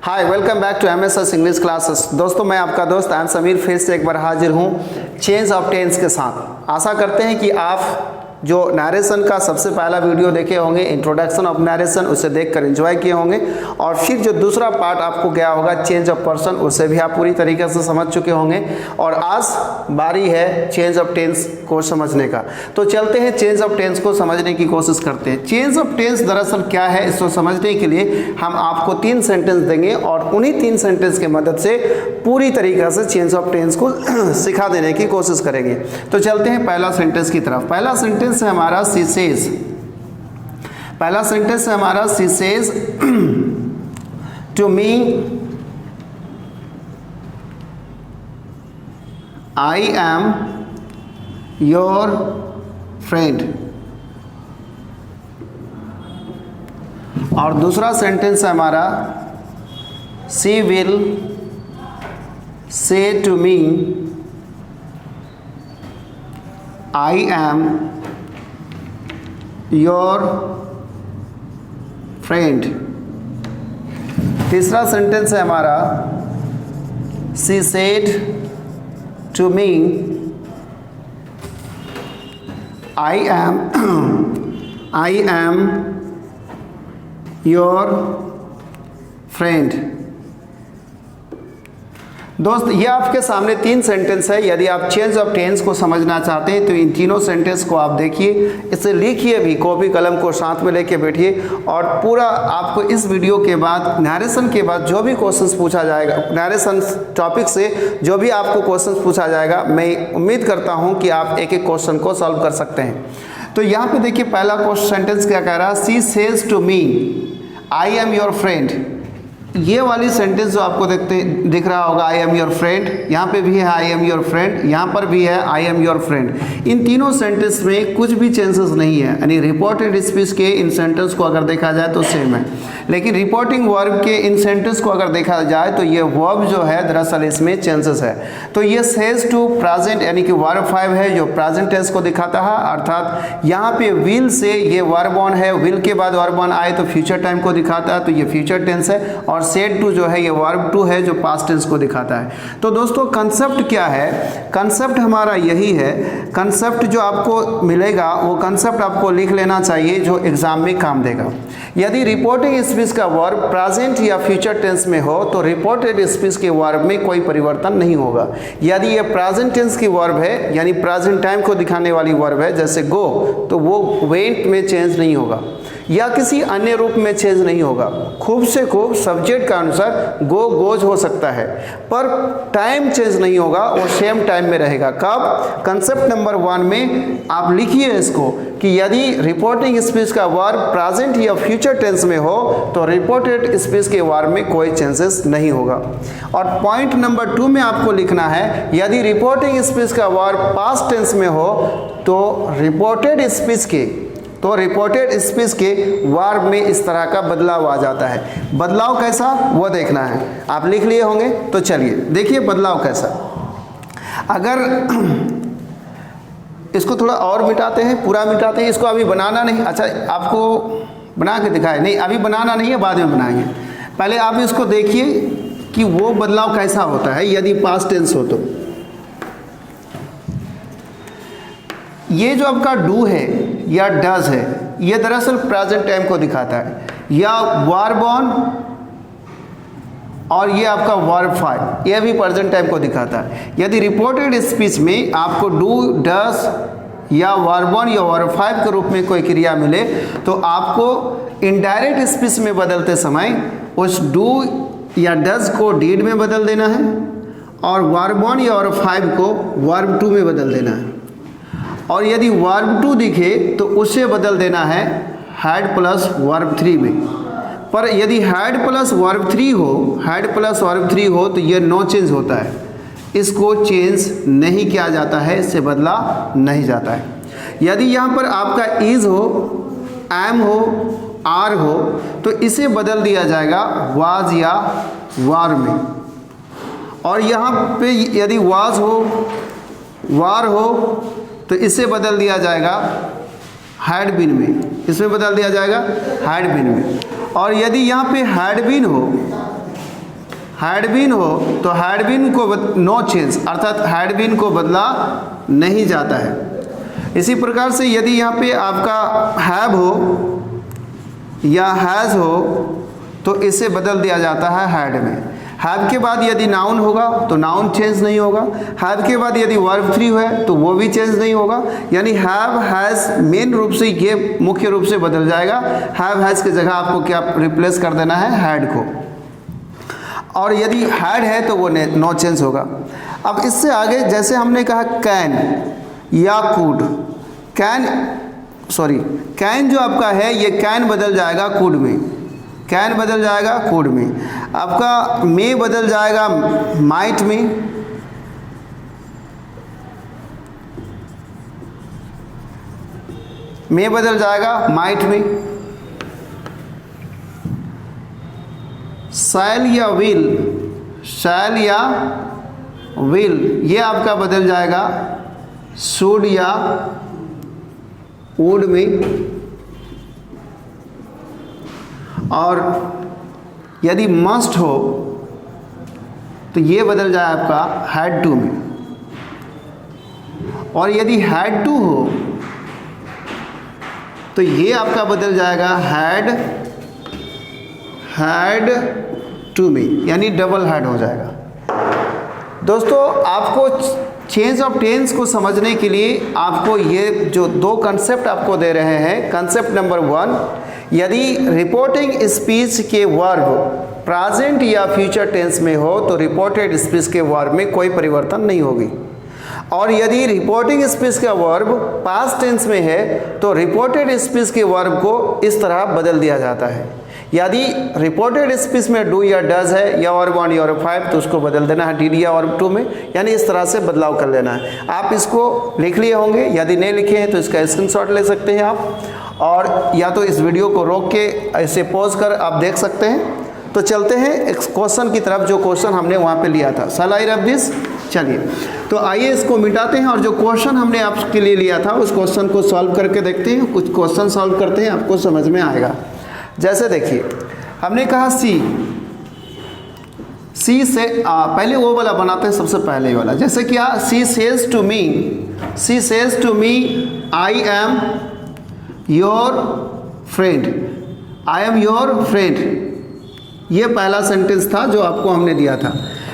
Hi, welcome back to MSS English classes. दोस्तों, मैं आपका दोस्त आई एम समीर फिर से एक बार हाजिर हूँ चेंज ऑफ टेंस के साथ। आशा करते हैं कि आप जो नरेशन का सबसे पहला वीडियो देखे होंगे, इंट्रोडक्शन ऑफ नरेशन, उसे देखकर एंजॉय किए होंगे और फिर जो दूसरा पार्ट आपको गया होगा चेंज ऑफ पर्सन, उसे भी आप पूरी तरीके से समझ चुके होंगे और आज बारी है चेंज ऑफ टेंस को समझने का। तो चलते हैं चेंज ऑफ टेंस को समझने की कोशिश करते हैं। चेंज ऑफ टेंस दरअसल क्या है, इसको समझने के लिए हम आपको 3 सेंटेंस देंगे और उन्हीं 3 सेंटेंस की मदद से पूरी तरीके से चेंज ऑफ टेंस को सिखा देने की कोशिश करेंगे। तो चलते हैं पहला सेंटेंस की तरफ। पहला सेंटेंस है हमारा शी सेज। पहला सेंटेंस है हमारा she says to me I am your friend. और दूसरा सेंटेंस है हमारा she will say to me I am your friend. तीसरा सेंटेंस है हमारा she said to me I am your friend. दोस्त, ये आपके सामने 3 सेंटेंस है। यदि आप चेंज ऑफ टेंस को समझना चाहते हैं तो इन तीनों सेंटेंस को आप देखिए, इसे लिखिए भी, कॉपी कलम को साथ में लेके बैठिए और पूरा आपको इस वीडियो के बाद नरेशन के बाद जो भी क्वेश्चंस पूछा जाएगा, नरेशन टॉपिक से जो भी आपको क्वेश्चंस पूछा जाएगा, मैं उम्मीद करता हूँ कि आप एक एक क्वेश्चन को सॉल्व कर सकते हैं। तो यहाँ पे देखिए पहला सेंटेंस क्या कह रहा है, she says to me I am your friend. ये वाली सेंटेंस जो आपको दिख रहा होगा आई एम योर फ्रेंड, यहाँ पे भी है आई एम योर फ्रेंड, यहाँ पर भी है आई एम योर फ्रेंड। इन तीनों सेंटेंस में कुछ भी चेंजेस नहीं है, यानी रिपोर्टेड स्पीच के इन सेंटेंस को अगर देखा जाए तो सेम है, लेकिन रिपोर्टिंग वर्ब के इन सेंटेंस को अगर देखा जाए तो ये वर्ब जो है दरअसल इसमें चेंजेस है। तो ये सेज टू प्रेजेंट यानी कि वर्ब 5 है जो प्रेजेंट टेंस को दिखाता है, अर्थात यहाँ पे विल से ये वर्ब ऑन है, विल के बाद वर्ब ऑन आए तो फ्यूचर टाइम को दिखाता है, तो ये फ्यूचर टेंस है। और सेड टू जो है ये वर्ब टू है जो पास्ट टेंस को दिखाता है। तो दोस्तों कंसेप्ट क्या है, कंसेप्ट हमारा यही है। कंसेप्ट जो आपको मिलेगा वो कंसेप्ट आपको लिख लेना चाहिए जो एग्जाम में काम देगा। यदि रिपोर्टिंग स्पीच का वर्ब प्रेजेंट या फ्यूचर टेंस में हो तो रिपोर्टेड स्पीच के वर्ब में कोई परिवर्तन नहीं होगा। यदि ये प्रेजेंट टेंस की वर्ब है यानी प्रेजेंट टाइम को दिखाने वाली वर्ब है जैसे गो, तो वो वेंट में चेंज नहीं होगा या किसी अन्य रूप में चेंज नहीं होगा। खूब से खूब सब्जेक्ट का अनुसार गो गोज हो सकता है, पर टाइम चेंज नहीं होगा, वो सेम टाइम में रहेगा। कब? कंसेप्ट नंबर 1 में आप लिखिए इसको कि यदि रिपोर्टिंग स्पीच का वर्ब प्रेजेंट या फ्यूचर टेंस में हो तो रिपोर्टेड स्पीच के वर्ब में कोई चेंजेस नहीं होगा। और पॉइंट नंबर 2 में आपको लिखना है यदि रिपोर्टिंग स्पीच का वर्ब पास्ट टेंस में हो तो रिपोर्टेड स्पीच के वर्ब में इस तरह का बदलाव आ जाता है। बदलाव कैसा वो देखना है, आप लिख लिए होंगे। तो चलिए देखिए बदलाव कैसा। अगर इसको थोड़ा और मिटाते हैं, पूरा मिटाते हैं, इसको अभी बनाना नहीं, अच्छा आपको बना के दिखाए नहीं, अभी बनाना नहीं है, बाद में बनाएंगे। पहले आप इसको देखिए कि वो बदलाव कैसा होता है यदि पास्ट टेंस हो तो। ये जो आपका डू है या डज है ये दरअसल प्रेजेंट टाइम को दिखाता है, या वर्ब ऑन और ये आपका वर्ब 5 ये भी प्रेजेंट टाइम को दिखाता है। यदि रिपोर्टेड स्पीच में आपको डू डज या वर्ब ऑन या वर्ब 5 के रूप में कोई क्रिया मिले तो आपको इनडायरेक्ट स्पीच में बदलते समय उस डू या डज को डीड में बदल देना है और वर्ब ऑन या वर्ब 5 को वर्ब 2 में बदल देना है। और यदि वर्ब 2 दिखे तो उसे बदल देना है हैड प्लस वर्ब 3 में। पर यदि हैड प्लस वर्ब 3 हो तो ये नो चेंज होता है, इसको चेंज नहीं किया जाता है, इससे बदला नहीं जाता है। यदि यहाँ पर आपका इज हो, एम हो, आर हो तो इसे बदल दिया जाएगा वाज या वार में। और यहाँ पे यदि वाज हो, वार हो तो इसे बदल दिया जाएगा हैड बीन में, इसमें बदल दिया जाएगा हैड बीन में। और यदि यहाँ पे हैड बीन हो हैड बीन हो तो हैड बीन को नो चेंज, अर्थात हैड बीन को बदला नहीं जाता है। इसी प्रकार से यदि यहाँ पे आपका हैव हो या हैज़ हो तो इसे बदल दिया जाता है हैड में। हैव के बाद यदि नाउन होगा तो नाउन चेंज नहीं होगा, हैव के बाद यदि वर्ब 3 है तो वो भी चेंज नहीं होगा, यानी हैव हैज़ मेन रूप से ये मुख्य रूप से बदल जाएगा। हैव हैज़ की जगह आपको क्या रिप्लेस कर देना है, हैड को, और यदि हैड है तो वो नो चेंज होगा। अब इससे आगे जैसे हमने कहा कैन या कुड, कैन जो आपका है ये कैन बदल जाएगा कुड में, कैन बदल जाएगा कुड में, आपका मे बदल जाएगा माइट में, मे बदल जाएगा माइट में, शैल या विल, शैल या विल ये आपका बदल जाएगा शुड या वुड में, और यदि मस्ट हो तो ये बदल जाए आपका हैड टू में, और यदि हैड टू हो तो ये आपका बदल जाएगा हैड टू में, यानी डबल हैड हो जाएगा। दोस्तों आपको चेंज ऑफ टेंस को समझने के लिए आपको ये जो दो कंसेप्ट आपको दे रहे हैं, कंसेप्ट नंबर 1, यदि रिपोर्टिंग स्पीच के वर्ब प्रेजेंट या फ्यूचर टेंस में हो तो रिपोर्टेड स्पीच के वर्ब में कोई परिवर्तन नहीं होगी, और यदि रिपोर्टिंग स्पीच का वर्ब पास्ट टेंस में है तो रिपोर्टेड स्पीच के वर्ब को इस तरह बदल दिया जाता है। यदि रिपोर्टेड स्पीच में डू या डज है या वर्ब 1 या वर्ब 5 तो उसको बदल देना है डिड या वर्ब 2 में, यानी इस तरह से बदलाव कर लेना है। आप इसको लिख लिए होंगे, यदि नहीं लिखे हैं तो इसका स्क्रीनशॉट ले सकते हैं आप, और या तो इस वीडियो को रोक के ऐसे पॉज कर आप देख सकते हैं। तो चलते हैं एक क्वेश्चन की तरफ, जो क्वेश्चन हमने वहाँ पे लिया था। शैल आई रब दिस, चलिए तो आइए इसको मिटाते हैं और जो क्वेश्चन हमने आपके लिए लिया था उस क्वेश्चन को सॉल्व करके देखते हैं। कुछ क्वेश्चन सॉल्व करते हैं, आपको समझ में आएगा। जैसे देखिए हमने कहा सी से पहले वो वाला बनाते हैं, सबसे पहले वाला। जैसे क्या, she says to me I am your friend, I am your friend, ये पहला सेंटेंस था जो आपको हमने दिया था।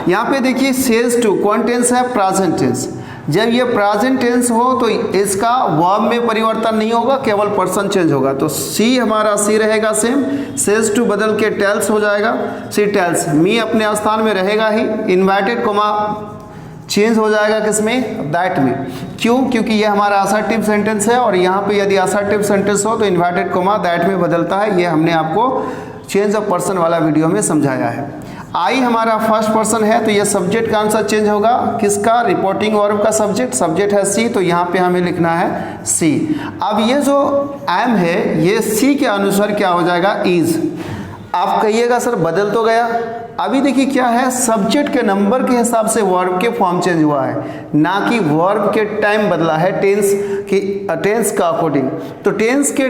यहाँ पे देखिए सेज टू कौन टेंस है, प्रेजेंट टेंस। जब ये प्रेजेंट टेंस हो तो इसका वर्ब में परिवर्तन नहीं होगा, केवल पर्सन चेंज होगा। तो सी हमारा सी रहेगा सेम, सेज टू बदल के टेल्स हो जाएगा, सी टेल्स। मी अपने स्थान में रहेगा ही, इन्वर्टेड कोमा चेंज हो जाएगा किसमें, दैट में। क्यों, क्योंकि ये हमारा असर्टिव सेंटेंस है, और यहाँ पे यदि असर्टिव सेंटेंस हो तो इन्वर्टेड कोमा दैट में बदलता है। ये हमने आपको चेंज ऑफ पर्सन वाला वीडियो में समझाया है। आई हमारा फर्स्ट पर्सन है तो ये सब्जेक्ट का आंसर चेंज होगा, किसका, रिपोर्टिंग वर्ब का सब्जेक्ट है सी, तो यहाँ पे हमें लिखना है सी। अब ये जो एम है ये सी के अनुसार क्या हो जाएगा, इज। आप कहिएगा सर बदल तो गया, अभी देखिए क्या है, सब्जेक्ट के नंबर के हिसाब से वर्ब के फॉर्म चेंज हुआ है, ना कि वर्ब के टाइम बदला है टेंस का अकॉर्डिंग। तो टेंस के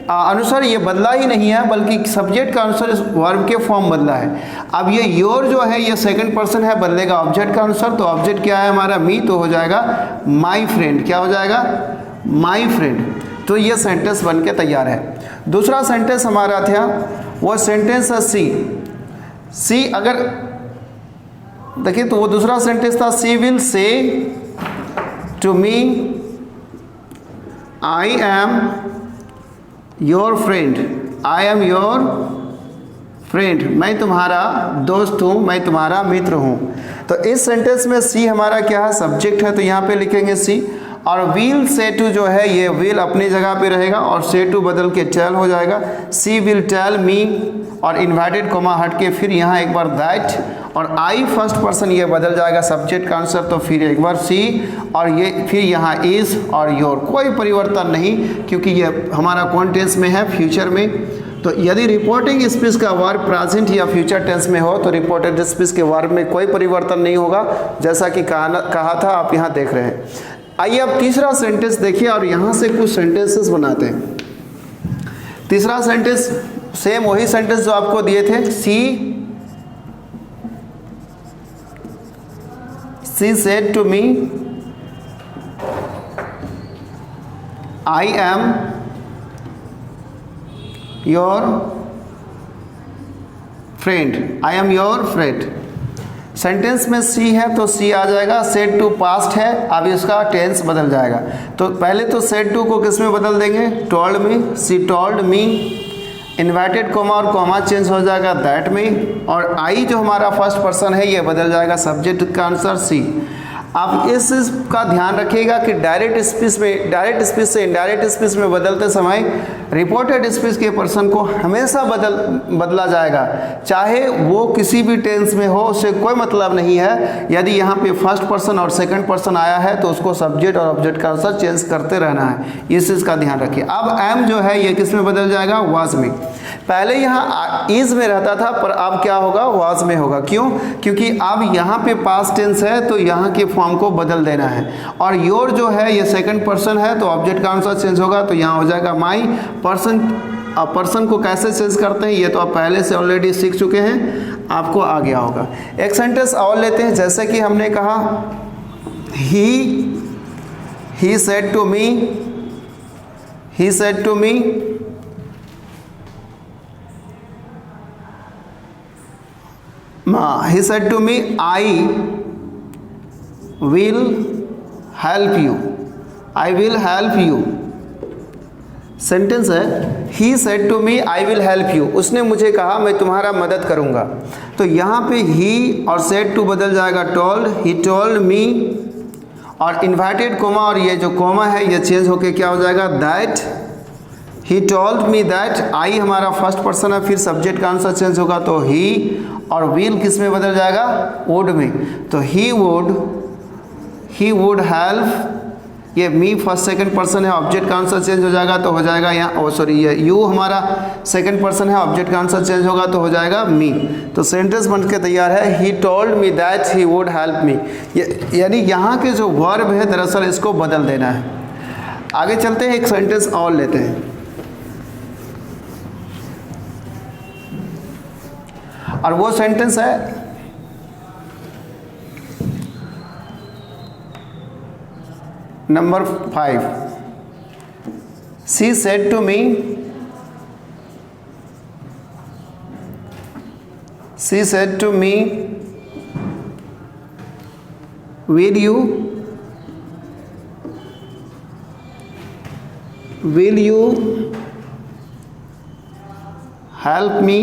अनुसार ये बदला ही नहीं है, बल्कि सब्जेक्ट का अनुसार इस वर्ब के फॉर्म बदला है। अब ये योर जो है ये सेकंड पर्सन है, बदलेगा ऑब्जेक्ट का अनुसार। तो ऑब्जेक्ट क्या है हमारा, मी, तो हो जाएगा माई फ्रेंड। क्या हो जाएगा, माई फ्रेंड। तो ये सेंटेंस बन के तैयार है। दूसरा सेंटेंस हमारा था, वो सेंटेंस है सी अगर देखिए तो वो दूसरा सेंटेंस था, she will say to me I am your friend, I am your friend, मैं तुम्हारा दोस्त हूँ, मैं तुम्हारा मित्र हूँ। तो इस सेंटेंस में सी हमारा क्या है, सब्जेक्ट है, तो यहाँ पे लिखेंगे सी। और विल से टू जो है ये विल अपनी जगह पे रहेगा और से टू बदल के टेल हो जाएगा। सी विल टेल मी, और इन्वर्टेड कोमा हट के फिर यहाँ एक बार दैट, और आई फर्स्ट पर्सन ये बदल जाएगा सब्जेक्ट का आंसर, तो फिर एक बार सी, और ये फिर यहाँ इज और योर, कोई परिवर्तन नहीं, क्योंकि ये हमारा कौन टेंस में है, फ्यूचर में। तो यदि रिपोर्टिंग स्पीच का वर्ब प्रेजेंट या फ्यूचर टेंस में हो तो रिपोर्टेड स्पीच के वर्ब में कोई परिवर्तन नहीं होगा, जैसा कि कहा था, आप यहाँ देख रहे हैं। आइए अब तीसरा सेंटेंस देखिए और यहाँ से कुछ सेंटेंसेस बनाते हैं। तीसरा सेंटेंस सेम वही सेंटेंस जो आपको दिए थे, see she said to me I am your friend, I am your friend. Sentence में सी है तो सी आ जाएगा, सेड टू पास्ट है, अब इसका टेंस बदल जाएगा। तो पहले तो सेड टू को किस में बदल देंगे, टोल्ड मी, सी टोल्ड मी, इन्वर्टेड कोमा और कोमा चेंज हो जाएगा दैट में, और आई जो हमारा फर्स्ट पर्सन है ये बदल जाएगा सब्जेक्ट का आंसर सी। आप इस का ध्यान रखिएगा कि डायरेक्ट स्पीच से इनडायरेक्ट स्पीच में बदलते समय रिपोर्टेड स्पीच के पर्सन को हमेशा बदला जाएगा, चाहे वो किसी भी टेंस में हो, उससे कोई मतलब नहीं है। यदि यहाँ पे फर्स्ट पर्सन और सेकंड पर्सन आया है तो उसको सब्जेक्ट और ऑब्जेक्ट का आंसर चेंज करते रहना है, इस चीज़ का ध्यान रखिए। अब एम जो है ये किस में बदल जाएगा, वाज में। पहले यहाँ इज में रहता था पर अब क्या होगा, वाज में होगा। क्यों, क्योंकि अब यहाँ पे पास्ट टेंस है तो यहाँ के फॉर्म को बदल देना है, और योर जो है ये सेकंड पर्सन है तो ऑब्जेक्ट का आंसर चेंज होगा, तो यहाँ हो जाएगा माई। पर्सन को कैसे चेंज करते हैं ये तो आप पहले से ऑलरेडी सीख चुके हैं, आपको आ गया होगा। एक सेंटेंस और लेते हैं, जैसे कि हमने कहा he said to me, he said to me he said to me I will help you, I will help you। Sentence है he said to me I will help you, उसने मुझे कहा मैं तुम्हारा मदद करूंगा। तो यहाँ पे he और said to बदल जाएगा told, he told me, और इन्वर्टेड कोमा और ये जो कोमा है ये चेंज होके क्या हो जाएगा that, he told me that। I हमारा फर्स्ट पर्सन है, फिर सब्जेक्ट का आंसर चेंज होगा तो he, और will किस में बदल जाएगा, would में। तो he would help, ये मी फर्स्ट सेकंड पर्सन है, ऑब्जेक्ट का आंसर चेंज हो जाएगा तो हो जाएगा यहाँ सॉरी ये यू हमारा सेकंड पर्सन है, ऑब्जेक्ट का आंसर चेंज होगा तो हो जाएगा मी। तो सेंटेंस बन के तैयार है, he told me that he would help me. यानी यहाँ के जो वर्ब है दरअसल इसको बदल देना है। आगे चलते हैं, एक सेंटेंस और लेते हैं, और वो सेंटेंस है number 5। She said to me, she said to me will you help me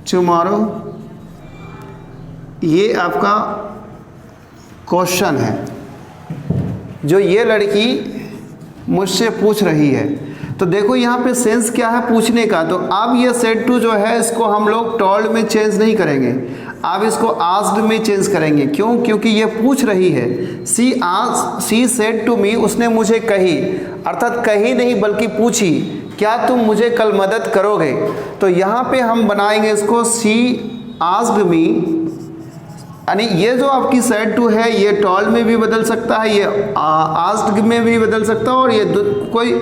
tomorrow। ये आपका क्वेश्चन है जो ये लड़की मुझसे पूछ रही है। तो देखो यहाँ पे सेंस क्या है, पूछने का। तो अब ये सेड टू जो है इसको हम लोग टोल्ड में चेंज नहीं करेंगे, अब इसको आस्क्ड में चेंज करेंगे। क्यों, क्योंकि ये पूछ रही है। शी सेड टू मी, उसने मुझे कही, अर्थात कही नहीं बल्कि पूछी, क्या तुम मुझे कल मदद करोगे। तो यहाँ पे हम बनाएंगे इसको शी आस्क्ड मी, यानी ये जो आपकी सेड टू है ये टोल्ड में भी बदल सकता है, ये आस्क्ड में भी बदल सकता है, और ये कोई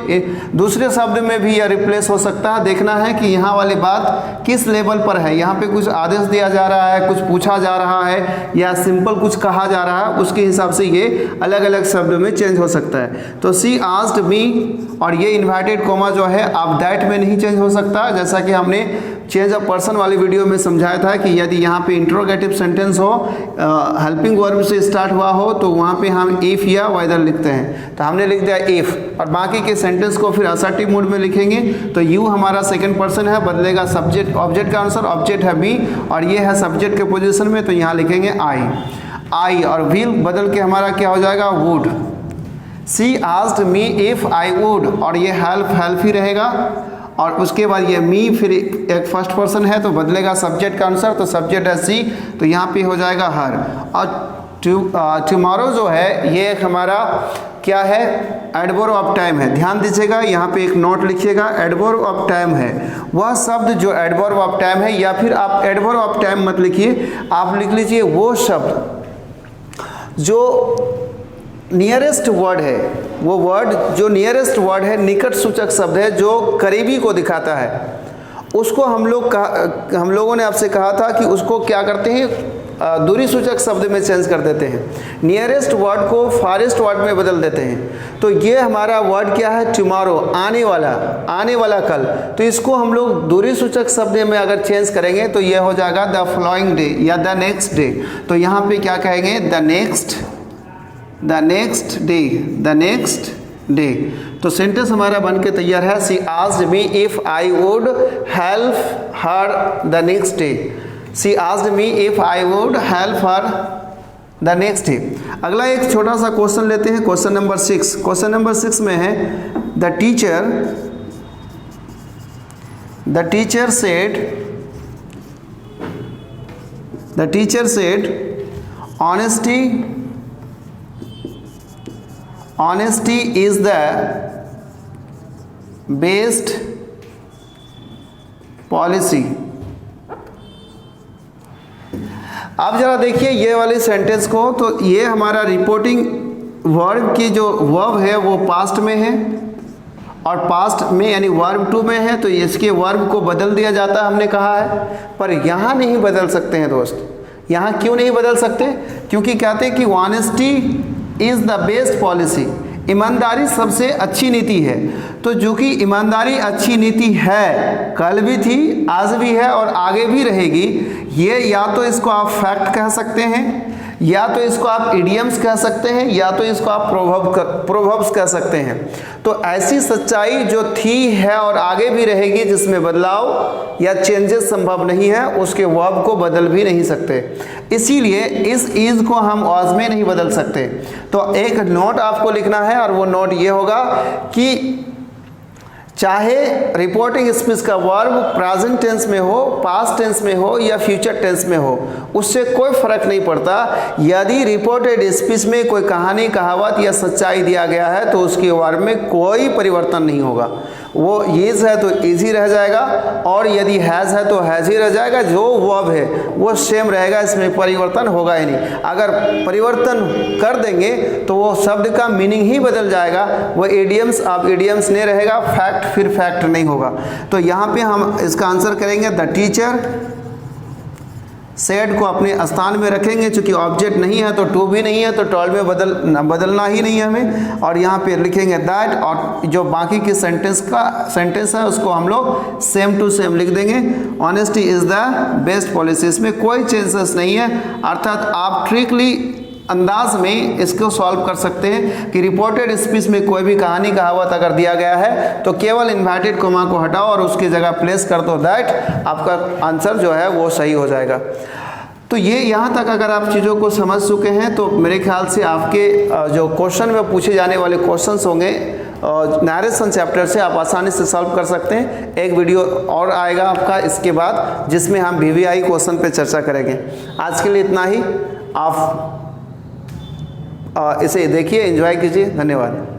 दूसरे शब्द में भी ये रिप्लेस हो सकता है। देखना है कि यहाँ वाली बात किस लेवल पर है, यहाँ पे कुछ आदेश दिया जा रहा है, कुछ पूछा जा रहा है, या सिंपल कुछ कहा जा रहा है, उसके हिसाब से ये अलग अलग शब्द में चेंज हो सकता है। तो शी आस्क्ड मी, और ये इन्वर्टेड कोमा जो है अब दैट में नहीं चेंज हो सकता, जैसा कि हमने चेंज ऑफ पर्सन वाली वीडियो में समझाया था कि यदि यहाँ पे इंट्रोगेटिव सेंटेंस हो, हेल्पिंग वर्ब से स्टार्ट हुआ हो, तो वहाँ पे हम इफ़ या वेदर लिखते हैं। तो हमने लिख दिया इफ़, और बाकी के सेंटेंस को फिर असर्टिव मोड में लिखेंगे। तो यू हमारा सेकंड पर्सन है, बदलेगा सब्जेक्ट, ऑब्जेक्ट का आंसर, ऑब्जेक्ट है बी, और ये है सब्जेक्ट के पोजीशन में, तो यहाँ लिखेंगे आई, और विल बदल के हमारा क्या हो जाएगा, would. She asked me if I would, और ये हेल्प ही रहेगा, और उसके बाद ये मी, फिर एक फर्स्ट पर्सन है तो बदलेगा सब्जेक्ट का आंसर, तो सब्जेक्ट है सी, तो यहाँ पे हो जाएगा हर। और टुमारो जो है ये एक हमारा क्या है, एडवर्ब ऑफ टाइम है। ध्यान दीजिएगा, यहाँ पे एक नोट लिखिएगा, एडवर्ब ऑफ टाइम है वह शब्द जो एडवर्ब ऑफ टाइम है, या फिर आप एडवर्ब ऑफ टाइम मत लिखिए, आप लिख लीजिए वो शब्द जो नियरेस्ट वर्ड है, वो वर्ड जो नियरेस्ट वर्ड है, निकट सूचक शब्द है जो करीबी को दिखाता है, उसको हम लोगों ने आपसे कहा था कि उसको क्या करते हैं, दूरी सूचक शब्द में चेंज कर देते हैं, नियरेस्ट वर्ड को फारेस्ट वर्ड में बदल देते हैं। तो ये हमारा वर्ड क्या है, टुमारो, आने वाला कल। तो इसको हम लोग दूरी सूचक शब्द में अगर चेंज करेंगे तो ये हो जाएगा द फॉलोइंग डे या द नेक्स्ट डे। तो यहाँ पे क्या कहेंगे, द नेक्स्ट डे। तो सेंटेंस हमारा बन के तैयार है, she asked me if I would help her the next day. She asked me if I would help her the next day. अगला एक छोटा सा क्वेश्चन लेते हैं, क्वेश्चन नंबर 6। क्वेश्चन नंबर 6 में है the teacher said honesty is the best policy। अब जरा देखिए ये वाली सेंटेंस को, तो ये हमारा रिपोर्टिंग वर्ब की जो वर्ब है वो पास्ट में है और पास्ट में यानी वर्ब टू में है, तो इसके वर्ब को बदल दिया जाता है हमने कहा है। पर यहाँ नहीं बदल सकते हैं दोस्त। यहाँ क्यों नहीं बदल सकते, क्योंकि कहते हैं कि honesty is the best policy, ईमानदारी सबसे अच्छी नीति है। तो जो कि ईमानदारी अच्छी नीति है, कल भी थी, आज भी है और आगे भी रहेगी, ये या तो इसको आप फैक्ट कह सकते हैं, या तो इसको आप इडियम्स कह सकते हैं, या तो इसको आप प्रोवर्ब्स कह सकते हैं। तो ऐसी सच्चाई जो थी है और आगे भी रहेगी, जिसमें बदलाव या चेंजेस संभव नहीं है, उसके वर्ब को बदल भी नहीं सकते। इसीलिए इस इज को हम ऑज में नहीं बदल सकते। तो एक नोट आपको लिखना है और वो नोट ये होगा कि चाहे रिपोर्टिंग स्पीच का वर्ब प्रेजेंट टेंस में हो, पास्ट टेंस में हो या फ्यूचर टेंस में हो, उससे कोई फर्क नहीं पड़ता। यदि रिपोर्टेड स्पीच में कोई कहानी, कहावत या सच्चाई दिया गया है तो उसके वर्ब में कोई परिवर्तन नहीं होगा। वो इज है तो इजी रह जाएगा, और यदि हैज़ है तो हैज़ ही रह जाएगा। जो वर्ब है वो सेम रहेगा, इसमें परिवर्तन होगा ही नहीं। अगर परिवर्तन कर देंगे तो वो शब्द का मीनिंग ही बदल जाएगा। वो इडियम्स अब इडियम्स नहीं रहेगा, फैक्ट फिर फैक्ट नहीं होगा। तो यहाँ पे हम इसका आंसर करेंगे द टीचर सेड को अपने स्थान में रखेंगे, चूंकि ऑब्जेक्ट नहीं है तो टू भी नहीं है, तो टॉल में बदलना ही नहीं है हमें। और यहाँ पे लिखेंगे दैट, और जो बाकी की सेंटेंस है उसको हम लोग सेम टू सेम लिख देंगे। Honesty is the best policy, इसमें कोई चेंजेस नहीं है। अर्थात आप ट्रिकली अंदाज में इसको सॉल्व कर सकते हैं कि रिपोर्टेड स्पीच में कोई भी कहानी, कहावत अगर दिया गया है तो केवल इन्वर्टेड कोमा को हटाओ और उसकी जगह प्लेस कर दो दैट, आपका आंसर जो है वो सही हो जाएगा। तो ये यहाँ तक अगर आप चीज़ों को समझ चुके हैं तो मेरे ख्याल से आपके जो क्वेश्चन में पूछे जाने वाले क्वेश्चंस होंगे नरेशन चैप्टर से आप आसानी से सॉल्व कर सकते हैं। एक वीडियो और आएगा आपका इसके बाद, जिसमें हम VVI क्वेश्चन पे चर्चा करेंगे। आज के लिए इतना ही। आप इसे देखिए, एंजॉय कीजिए। धन्यवाद।